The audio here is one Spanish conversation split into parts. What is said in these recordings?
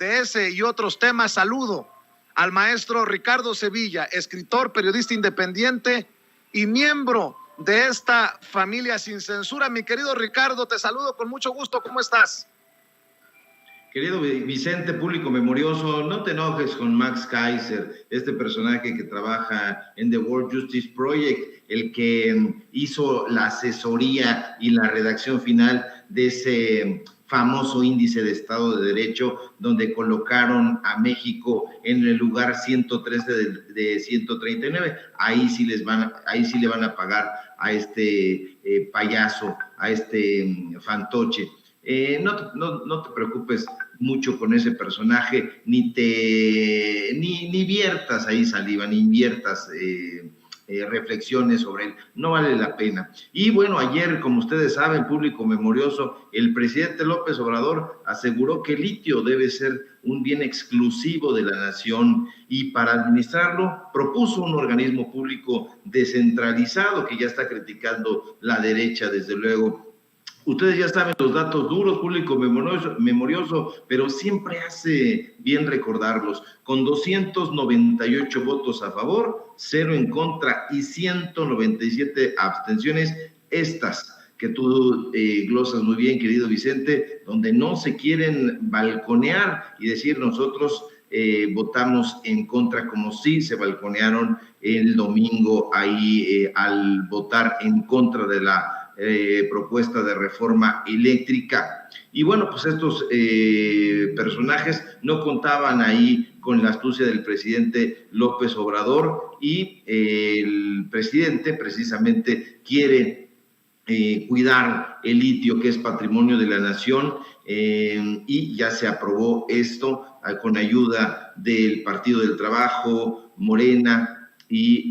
de ese y otros temas, saludo al maestro Ricardo Sevilla, escritor, periodista independiente y miembro de esta familia sin censura. Mi querido Ricardo, te saludo con mucho gusto. ¿Cómo estás? Querido Vicente, público memorioso, no te enojes con Max Kaiser, este personaje que trabaja en The World Justice Project, el que hizo la asesoría y la redacción final de ese famoso índice de Estado de Derecho, donde colocaron a México en el lugar 113 de 139. Ahí sí le van a pagar a este payaso, a este fantoche. No te preocupes mucho con ese personaje, ni viertas ahí saliva, ni inviertas reflexiones sobre él, no vale la pena. Y bueno, ayer, como ustedes saben, público memorioso, el presidente López Obrador aseguró que el litio debe ser un bien exclusivo de la nación y para administrarlo propuso un organismo público descentralizado que ya está criticando la derecha, desde luego. Ustedes ya saben los datos duros, público memorioso, pero siempre hace bien recordarlos. Con 298 votos a favor, 0 en contra y 197 abstenciones, estas que tú glosas muy bien, querido Vicente, donde no se quieren balconear y decir nosotros votamos en contra, como sí se balconearon el domingo ahí al votar en contra de la propuesta de reforma eléctrica. Y bueno, pues estos personajes no contaban ahí con la astucia del presidente López Obrador y el presidente precisamente quiere cuidar el litio, que es patrimonio de la nación, y ya se aprobó esto con ayuda del Partido del Trabajo, Morena, y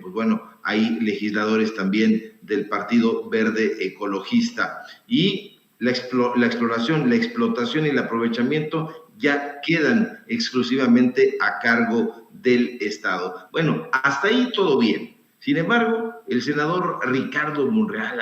pues bueno, hay legisladores también del Partido Verde Ecologista. Y la exploración, la explotación y el aprovechamiento ya quedan exclusivamente a cargo del Estado. Bueno, hasta ahí todo bien. Sin embargo, el senador Ricardo Monreal,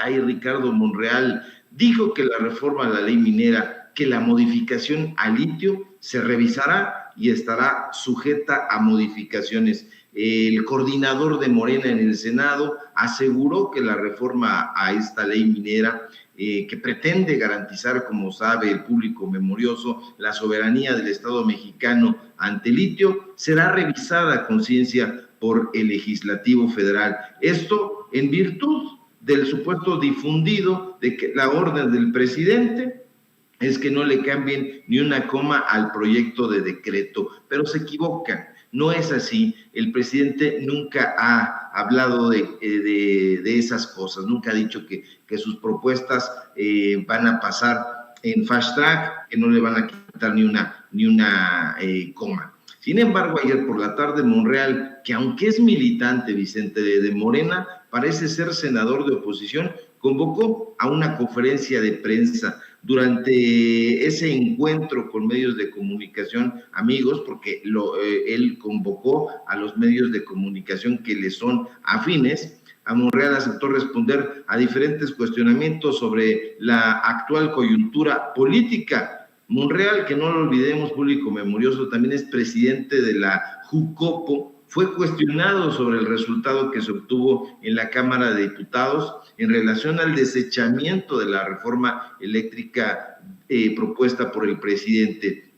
dijo que la reforma a la ley minera, que la modificación al litio se revisará y estará sujeta a modificaciones. El coordinador de Morena en el Senado aseguró que la reforma a esta ley minera, que pretende garantizar, como sabe el público memorioso, la soberanía del Estado mexicano ante el litio, será revisada a conciencia por el Legislativo Federal. Esto en virtud del supuesto difundido de que la orden del presidente es que no le cambien ni una coma al proyecto de decreto, pero se equivocan. No es así. El presidente nunca ha hablado de esas cosas, nunca ha dicho que sus propuestas van a pasar en fast track, que no le van a quitar ni una coma. Sin embargo, ayer por la tarde Monreal, que aunque es militante, Vicente, de Morena, parece ser senador de oposición, convocó a una conferencia de prensa. Durante ese encuentro con medios de comunicación, amigos, porque él convocó a los medios de comunicación que le son afines, a Monreal aceptó responder a diferentes cuestionamientos sobre la actual coyuntura política. Monreal, que no lo olvidemos, público memorioso, también es presidente de la Jucopo, fue cuestionado sobre el resultado que se obtuvo en la Cámara de Diputados en relación al desechamiento de la reforma eléctrica propuesta por el presidente.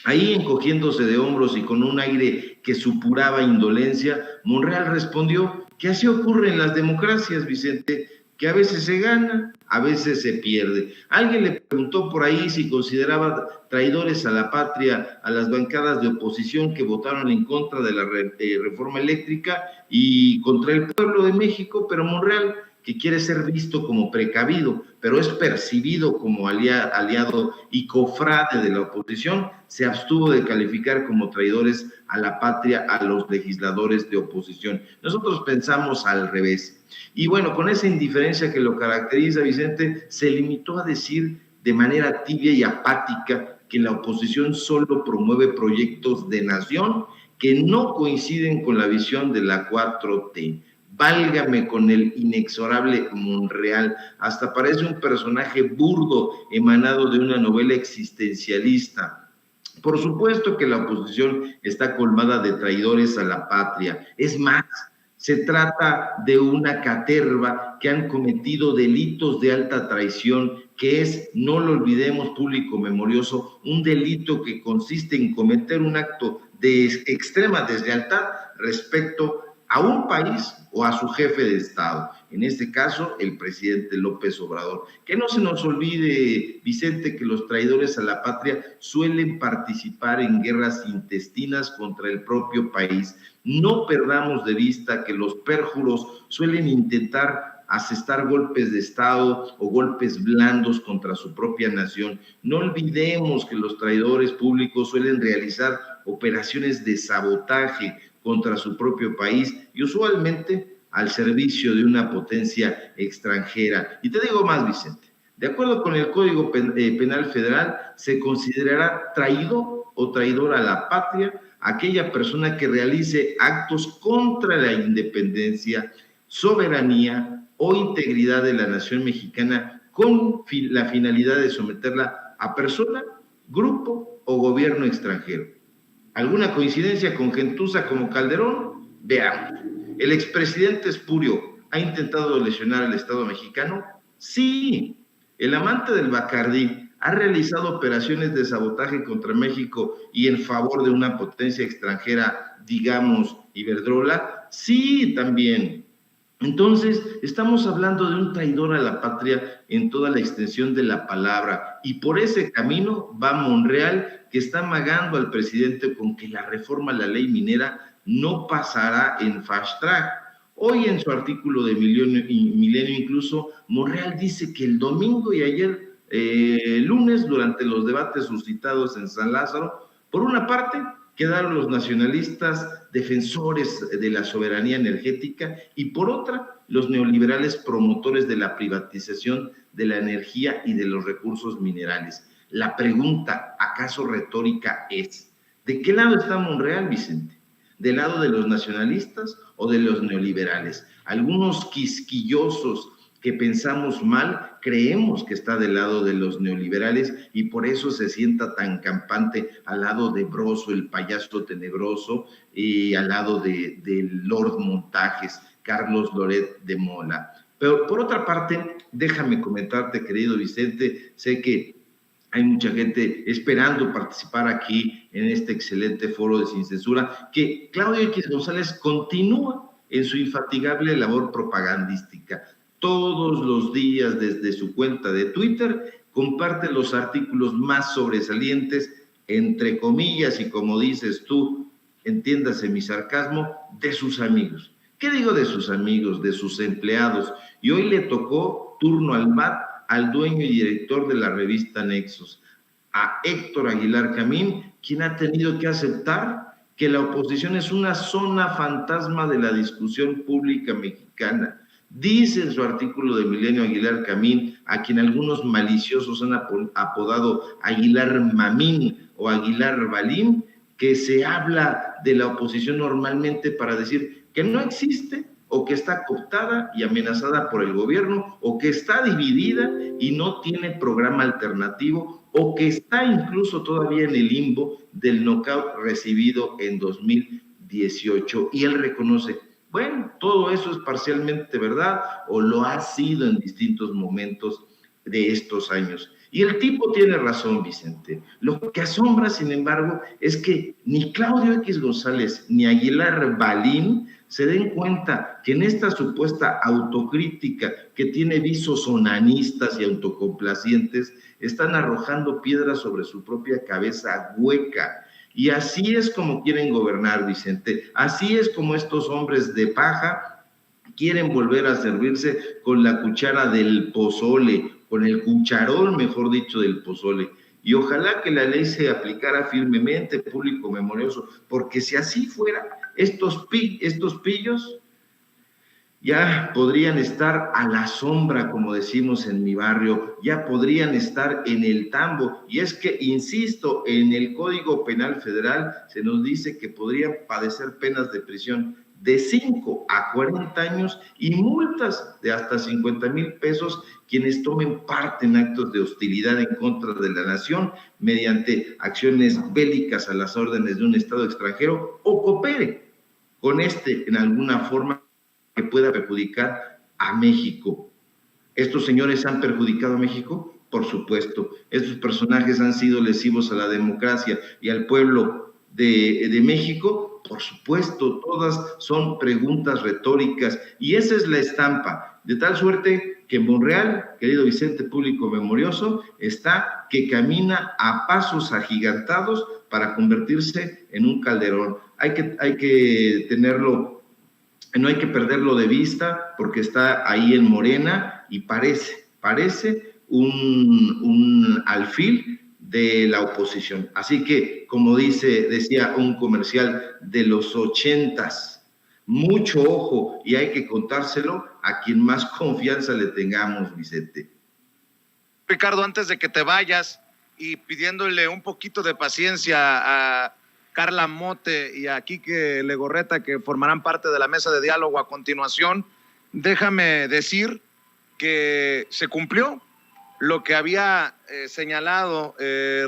Ahí, encogiéndose de hombros y con un aire que supuraba indolencia, Monreal respondió que así ocurre en las democracias, Vicente, que a veces se gana, a veces se pierde. Alguien le preguntó por ahí si consideraba traidores a la patria a las bancadas de oposición que votaron en contra de la reforma eléctrica y contra el pueblo de México, pero Monreal, que quiere ser visto como precavido, pero es percibido como aliado y cofrade de la oposición, se abstuvo de calificar como traidores a la patria a los legisladores de oposición. Nosotros pensamos al revés. Y bueno, con esa indiferencia que lo caracteriza, Vicente, se limitó a decir de manera tibia y apática que la oposición solo promueve proyectos de nación que no coinciden con la visión de la 4T. Válgame con el inexorable Monreal, hasta parece un personaje burdo emanado de una novela existencialista. Por supuesto que la oposición está colmada de traidores a la patria. Es más, se trata de una caterva que han cometido delitos de alta traición, que es, no lo olvidemos, público memorioso, un delito que consiste en cometer un acto de extrema deslealtad respecto a un país o a su jefe de Estado, en este caso el presidente López Obrador. Que no se nos olvide, Vicente, que los traidores a la patria suelen participar en guerras intestinas contra el propio país. No perdamos de vista que los pérjuros suelen intentar asestar golpes de Estado o golpes blandos contra su propia nación. No olvidemos que los traidores públicos suelen realizar operaciones de sabotaje contra su propio país y usualmente al servicio de una potencia extranjera. Y te digo más, Vicente, de acuerdo con el Código Penal Federal, se considerará traidor o traidor a la patria aquella persona que realice actos contra la independencia, soberanía o integridad de la nación mexicana con la finalidad de someterla a persona, grupo o gobierno extranjero. ¿Alguna coincidencia con gentuza como Calderón? Veamos. ¿El expresidente espurio ha intentado lesionar al Estado mexicano? Sí. ¿El amante del Bacardí ha realizado operaciones de sabotaje contra México y en favor de una potencia extranjera, digamos, Iberdrola? Sí, también. Entonces, estamos hablando de un traidor a la patria en toda la extensión de la palabra, y por ese camino va Monreal, que está amagando al presidente con que la reforma a la ley minera no pasará en fast track. Hoy en su artículo de Milenio incluso, Monreal dice que el domingo y ayer, lunes, durante los debates suscitados en San Lázaro, por una parte, quedaron los nacionalistas defensores de la soberanía energética y por otra, los neoliberales promotores de la privatización de la energía y de los recursos minerales. La pregunta, acaso retórica, es: ¿de qué lado está Monreal, Vicente? ¿Del lado de los nacionalistas o de los neoliberales? Algunos quisquillosos que pensamos mal, creemos que está del lado de los neoliberales y por eso se sienta tan campante al lado de Broso, el payaso tenebroso, y al lado de Lord Montajes, Carlos Loret de Mola. Pero por otra parte, déjame comentarte, querido Vicente, sé que hay mucha gente esperando participar aquí en este excelente foro de Sin Censura, que Claudio X González continúa en su infatigable labor propagandística. Todos los días desde su cuenta de Twitter comparte los artículos más sobresalientes, entre comillas, y como dices tú, entiéndase mi sarcasmo, de sus amigos. ¿Qué digo de sus amigos? De sus empleados. Y hoy le tocó turno al MAT, al dueño y director de la revista Nexos, a Héctor Aguilar Camín, quien ha tenido que aceptar que la oposición es una zona fantasma de la discusión pública mexicana. Dice en su artículo de Milenio Aguilar Camín, a quien algunos maliciosos han apodado Aguilar Mamín o Aguilar Balín, que se habla de la oposición normalmente para decir que no existe, o que está cooptada y amenazada por el gobierno, o que está dividida y no tiene programa alternativo, o que está incluso todavía en el limbo del knockout recibido en 2018. Y él reconoce: bueno, todo eso es parcialmente verdad, o lo ha sido en distintos momentos de estos años. Y el tipo tiene razón, Vicente. Lo que asombra, sin embargo, es que ni Claudio X González ni Aguilar Balín se den cuenta que en esta supuesta autocrítica que tiene visos onanistas y autocomplacientes, están arrojando piedras sobre su propia cabeza hueca. Y así es como quieren gobernar, Vicente. Así es como estos hombres de paja quieren volver a servirse con la cuchara del pozole, con el cucharón, mejor dicho, del pozole. Y ojalá que la ley se aplicara firmemente, público memorioso, porque si así fuera, estos pillos ya podrían estar a la sombra, como decimos en mi barrio, ya podrían estar en el tambo. Y es que, insisto, en el Código Penal Federal se nos dice que podrían padecer penas de prisión de 5 a 40 años y multas de hasta 50,000 pesos quienes tomen parte en actos de hostilidad en contra de la nación mediante acciones bélicas a las órdenes de un Estado extranjero o coopere con este en alguna forma que pueda perjudicar a México. ¿Estos señores han perjudicado a México? Por supuesto. Estos personajes han sido lesivos a la democracia y al pueblo de México. Por supuesto, todas son preguntas retóricas y esa es la estampa, de tal suerte que Monreal, querido Vicente Público Memorioso, está que camina a pasos agigantados para convertirse en un Calderón. Hay que tenerlo, no hay que perderlo de vista porque está ahí en Morena y parece un alfil de la oposición. Así que, como decía un comercial de los 80s, mucho ojo y hay que contárselo a quien más confianza le tengamos, Vicente. Ricardo, antes de que te vayas y pidiéndole un poquito de paciencia a Carla Mote y a Quique Legorreta, que formarán parte de la mesa de diálogo a continuación, déjame decir que se cumplió lo que había señalado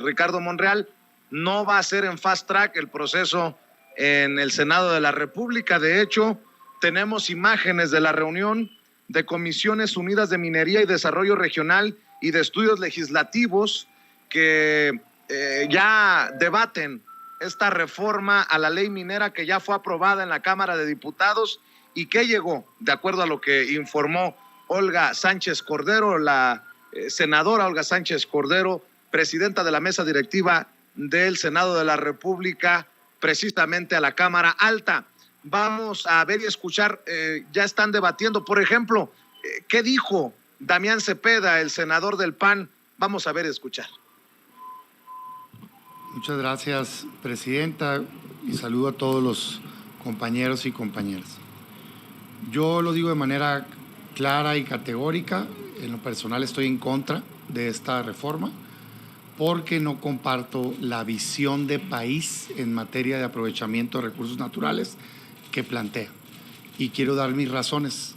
Ricardo Monreal. No va a ser en fast track el proceso en el Senado de la República. De hecho, tenemos imágenes de la reunión de Comisiones Unidas de Minería y Desarrollo Regional y de Estudios Legislativos que ya debaten esta reforma a la ley minera que ya fue aprobada en la Cámara de Diputados y que llegó, de acuerdo a lo que informó Olga Sánchez Cordero, la senadora Olga Sánchez Cordero, presidenta de la mesa directiva del Senado de la República, precisamente a la Cámara Alta. Vamos a ver y escuchar, ya están debatiendo, por ejemplo, ¿qué dijo Damián Cepeda, el senador del PAN? Vamos a ver y escuchar. Muchas gracias, presidenta, y saludo a todos los compañeros y compañeras. Yo lo digo de manera clara y categórica. En lo personal estoy en contra de esta reforma porque no comparto la visión de país en materia de aprovechamiento de recursos naturales que plantea. Y quiero dar mis razones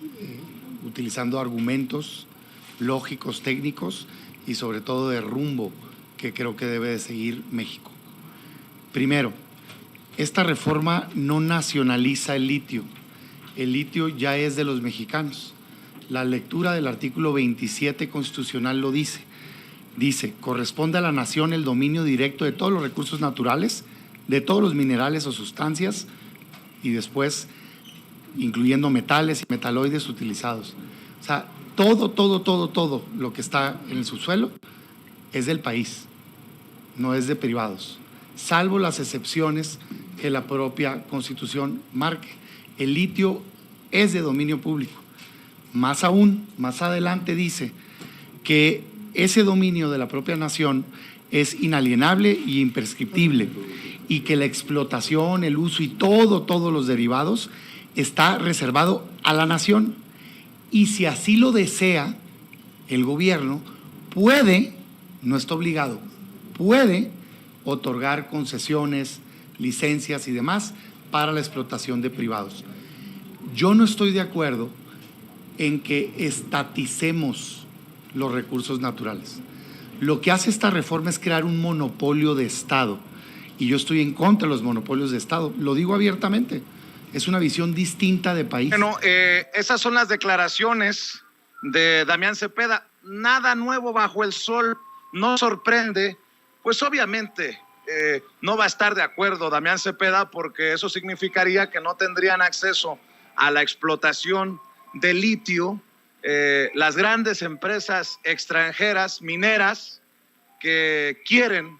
utilizando argumentos lógicos, técnicos y sobre todo de rumbo que creo que debe de seguir México. Primero, esta reforma no nacionaliza el litio. El litio ya es de los mexicanos. La lectura del artículo 27 constitucional lo dice. Dice, corresponde a la nación el dominio directo de todos los recursos naturales, de todos los minerales o sustancias y después incluyendo metales y metaloides utilizados. O sea, todo lo que está en el subsuelo es del país, no es de privados, salvo las excepciones que la propia Constitución marque. El litio es de dominio público. Más aún, más adelante dice que ese dominio de la propia nación es inalienable y imprescriptible y que la explotación, el uso y todos los derivados está reservado a la nación. Y si así lo desea, el gobierno puede, no está obligado, puede otorgar concesiones, licencias y demás para la explotación de privados. Yo no estoy de acuerdo en que estaticemos los recursos naturales. Lo que hace esta reforma es crear un monopolio de Estado y yo estoy en contra de los monopolios de Estado, lo digo abiertamente, es una visión distinta de país. Bueno, esas son las declaraciones de Damián Cepeda. Nada nuevo bajo el sol, no sorprende, pues obviamente no va a estar de acuerdo Damián Cepeda porque eso significaría que no tendrían acceso a la explotación de litio las grandes empresas extranjeras mineras que quieren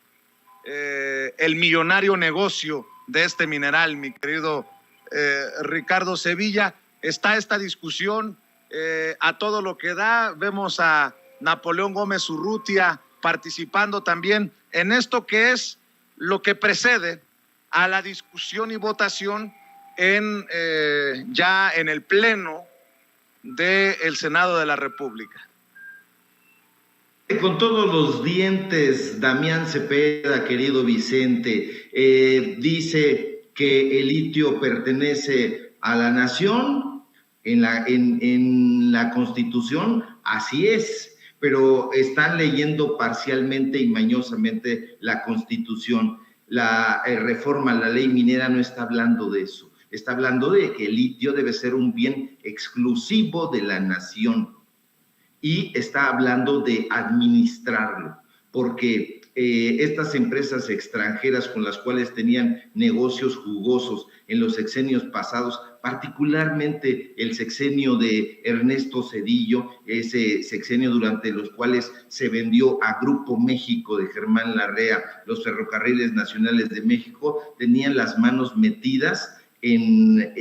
el millonario negocio de este mineral, mi querido Ricardo Sevilla. Está esta discusión a todo lo que da. Vemos a Napoleón Gómez Urrutia participando también en esto que es lo que precede a la discusión y votación ya en el Pleno del Senado de la República. Con todos los dientes, Damián Cepeda, querido Vicente, dice que el litio pertenece a la nación en la Constitución, así es, pero están leyendo parcialmente y mañosamente la Constitución. La reforma a la ley minera no está hablando de eso, está hablando de que el litio debe ser un bien exclusivo de la nación y está hablando de administrarlo, porque estas empresas extranjeras con las cuales tenían negocios jugosos en los sexenios pasados, particularmente el sexenio de Ernesto Zedillo, ese sexenio durante los cuales se vendió a Grupo México de Germán Larrea los ferrocarriles nacionales de México, tenían las manos metidas en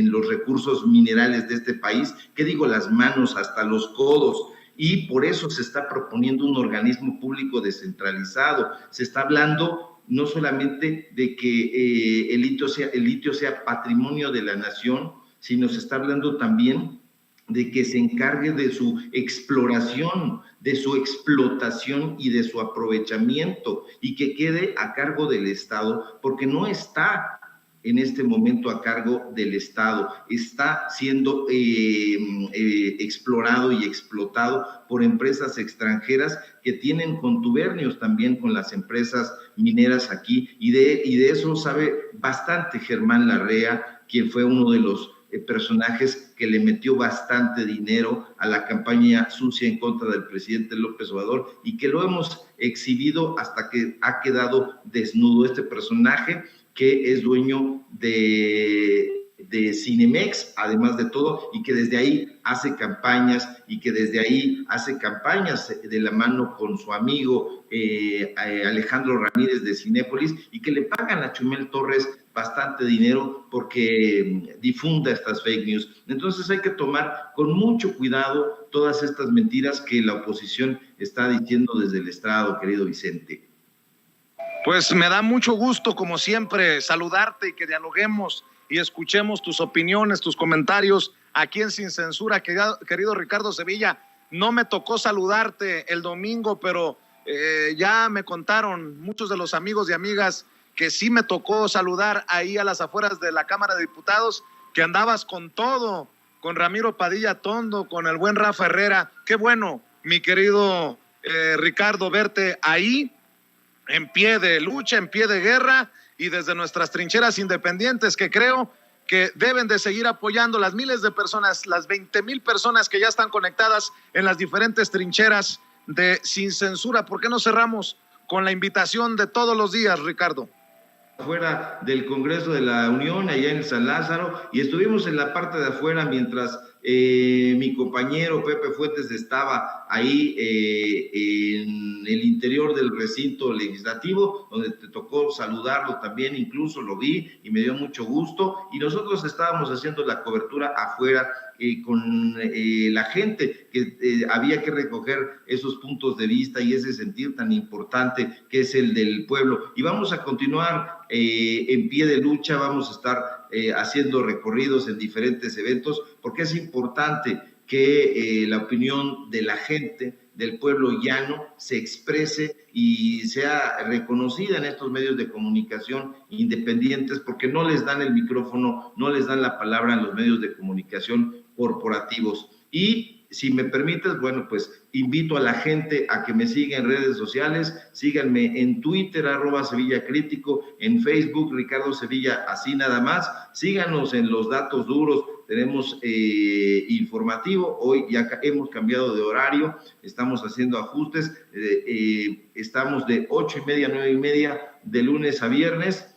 los recursos minerales de este país, ¿qué digo? Las manos hasta los codos, y por eso se está proponiendo un organismo público descentralizado. Se está hablando no solamente de que el litio sea patrimonio de la nación, sino se está hablando también de que se encargue de su exploración, de su explotación y de su aprovechamiento, y que quede a cargo del Estado, porque no está en este momento a cargo del Estado, está siendo explorado y explotado por empresas extranjeras que tienen contubernios también con las empresas mineras aquí, y de eso sabe bastante Germán Larrea, quien fue uno de los personajes que le metió bastante dinero a la campaña sucia en contra del presidente López Obrador, y que lo hemos exhibido hasta que ha quedado desnudo este personaje, que es dueño de Cinemex, además de todo, y que desde ahí hace campañas, de la mano con su amigo Alejandro Ramírez de Cinépolis, y que le pagan a Chumel Torres bastante dinero porque difunda estas fake news. Entonces hay que tomar con mucho cuidado todas estas mentiras que la oposición está diciendo desde el estrado, querido Vicente. Pues me da mucho gusto, como siempre, saludarte y que dialoguemos y escuchemos tus opiniones, tus comentarios aquí en Sin Censura, querido Ricardo Sevilla. No me tocó saludarte el domingo, pero ya me contaron muchos de los amigos y amigas que sí me tocó saludar ahí a las afueras de la Cámara de Diputados, que andabas con todo, con Ramiro Padilla Tondo, con el buen Rafa Herrera. Qué bueno, mi querido Ricardo, verte ahí en pie de lucha, en pie de guerra, y desde nuestras trincheras independientes, que creo que deben de seguir apoyando las miles de personas, las 20,000 personas que ya están conectadas en las diferentes trincheras de Sin Censura. ¿Por qué no cerramos con la invitación de todos los días, Ricardo? Fuera del Congreso de la Unión, allá en San Lázaro, y estuvimos en la parte de afuera mientras mi compañero Pepe Fuentes estaba ahí en el interior del recinto legislativo, donde te tocó saludarlo también, incluso lo vi y me dio mucho gusto, y nosotros estábamos haciendo la cobertura afuera con la gente, que había que recoger esos puntos de vista y ese sentir tan importante que es el del pueblo, y vamos a continuar en pie de lucha, vamos a estar haciendo recorridos en diferentes eventos, porque es importante que la opinión de la gente, del pueblo llano, se exprese y sea reconocida en estos medios de comunicación independientes, porque no les dan el micrófono, no les dan la palabra en los medios de comunicación corporativos. Y si me permites, bueno, pues invito a la gente a que me siga en redes sociales, síganme en Twitter, @SevillaCrítico, en Facebook, Ricardo Sevilla, así nada más, síganos en los datos duros, tenemos informativo, hoy ya hemos cambiado de horario, estamos haciendo ajustes, estamos de 8:30 a 9:30, de lunes a viernes,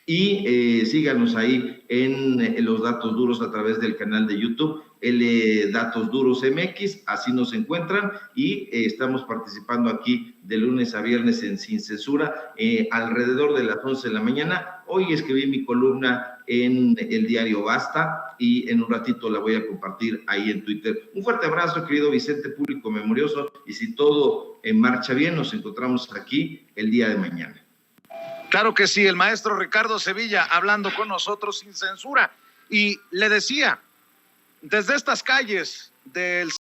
y síganos ahí en los datos duros a través del canal de YouTube, Datos Duros MX, así nos encuentran, y estamos participando aquí de lunes a viernes en Sin Censura, alrededor de las 11 de la mañana. Hoy escribí mi columna en el diario Basta y en un ratito la voy a compartir ahí en Twitter. Un fuerte abrazo, querido Vicente, público memorioso, y si todo marcha bien, nos encontramos aquí el día de mañana. Claro que sí, el maestro Ricardo Sevilla hablando con nosotros sin censura. Y le decía, desde estas calles del